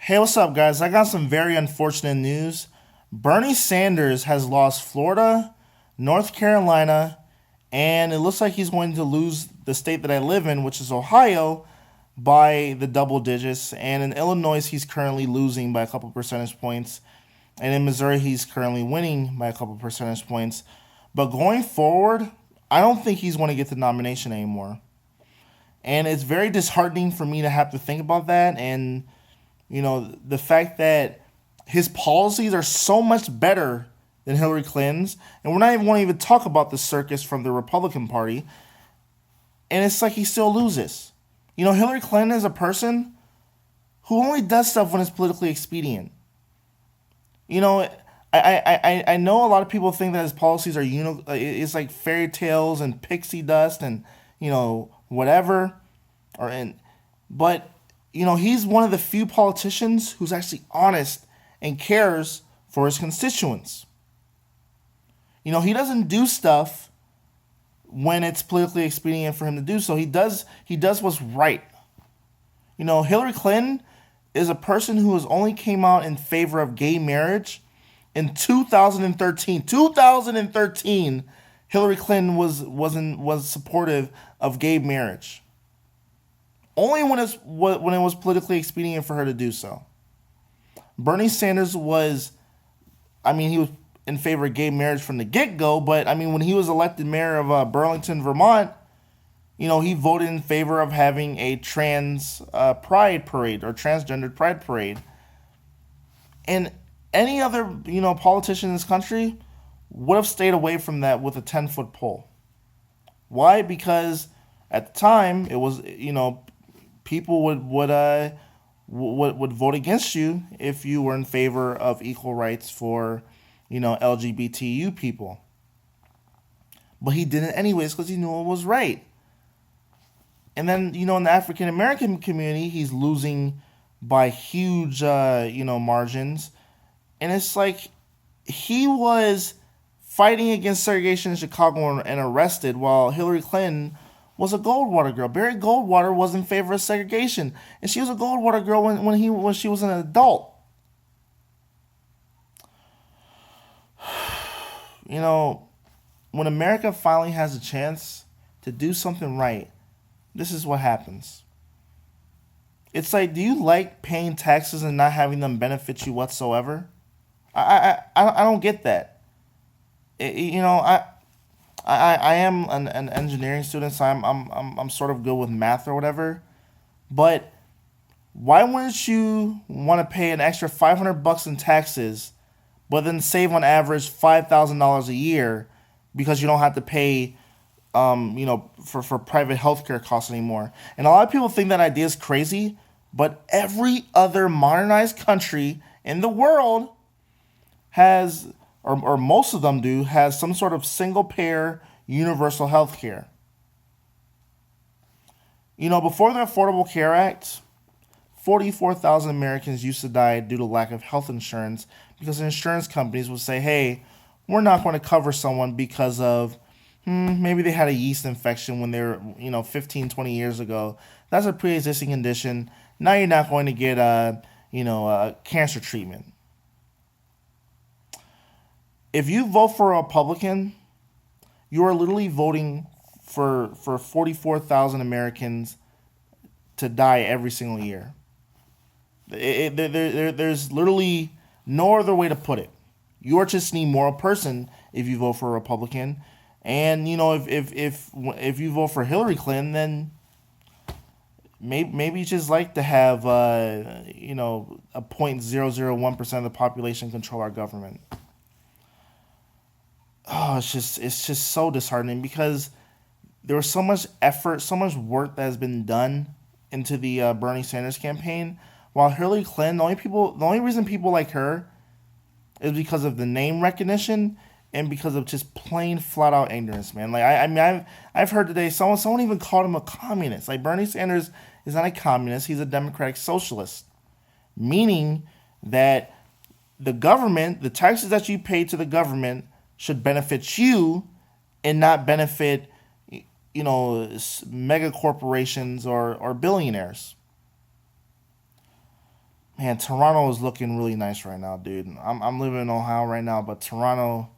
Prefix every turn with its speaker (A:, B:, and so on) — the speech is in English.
A: Hey, what's up, guys? I got some very unfortunate news. Bernie Sanders has lost Florida, North Carolina, and it looks like he's going to lose the state that I live in, which is Ohio, by the double digits. And in Illinois, he's currently losing by a couple percentage points. And in Missouri, he's currently winning by a couple percentage points. But going forward, I don't think he's going to get the nomination anymore. And it's very disheartening for me to have to think about that. And the fact that his policies are so much better than Hillary Clinton's, and we're not even going to even talk about the circus from the Republican Party, and it's like he still loses. Hillary Clinton is a person who only does stuff when it's politically expedient. I know a lot of people think that his policies are it's like fairy tales and pixie dust and whatever, but he's one of the few politicians who's actually honest and cares for his constituents. He doesn't do stuff when it's politically expedient for him to do so. He does what's right. Hillary Clinton is a person who has only came out in favor of gay marriage in 2013. 2013, Hillary Clinton was supportive of gay marriage. Only when it was politically expedient for her to do so. Bernie Sanders he was in favor of gay marriage from the get-go, but when he was elected mayor of Burlington, Vermont, he voted in favor of having a trans pride parade or transgendered pride parade. And any other, politician in this country would have stayed away from that with a 10-foot pole. Why? Because at the time, it was, people would vote against you if you were in favor of equal rights for, LGBTQ people. But he did it anyways because he knew it was right. And then, in the African American community, he's losing by huge, margins. And it's like he was fighting against segregation in Chicago and arrested, while Hillary Clinton was a Goldwater girl. Barry Goldwater was in favor of segregation, and she was a Goldwater girl when she was an adult. When America finally has a chance to do something right, this is what happens. It's like, do you like paying taxes and not having them benefit you whatsoever? I don't get that. I am an engineering student, so I'm sort of good with math or whatever. But why wouldn't you want to pay an extra $500 in taxes, but then save on average $5,000 a year because you don't have to pay, for private healthcare costs anymore? And a lot of people think that idea is crazy, but every other modernized country in the world has, or most of them do, has some sort of single-payer universal health care. Before the Affordable Care Act, 44,000 Americans used to die due to lack of health insurance because insurance companies would say, hey, we're not going to cover someone because of maybe they had a yeast infection when they were, 15, 20 years ago. That's a pre-existing condition. Now you're not going to get a cancer treatment. If you vote for a Republican, you are literally voting for 44,000 Americans to die every single year. There's literally no other way to put it. You are just an immoral person if you vote for a Republican. And, if you vote for Hillary Clinton, then maybe you just like to have, a 0.001% of the population control our government. Oh, it's just so disheartening because there was so much effort, so much work that has been done into the Bernie Sanders campaign, while Hillary Clinton, the only reason people like her is because of the name recognition and because of just plain flat out ignorance, man. Like I've heard today someone even called him a communist. Like, Bernie Sanders is not a communist; he's a democratic socialist, meaning that the government, the taxes that you pay to the government, should benefit you and not benefit, mega corporations or billionaires. Man, Toronto is looking really nice right now, dude. I'm living in Ohio right now, but Toronto,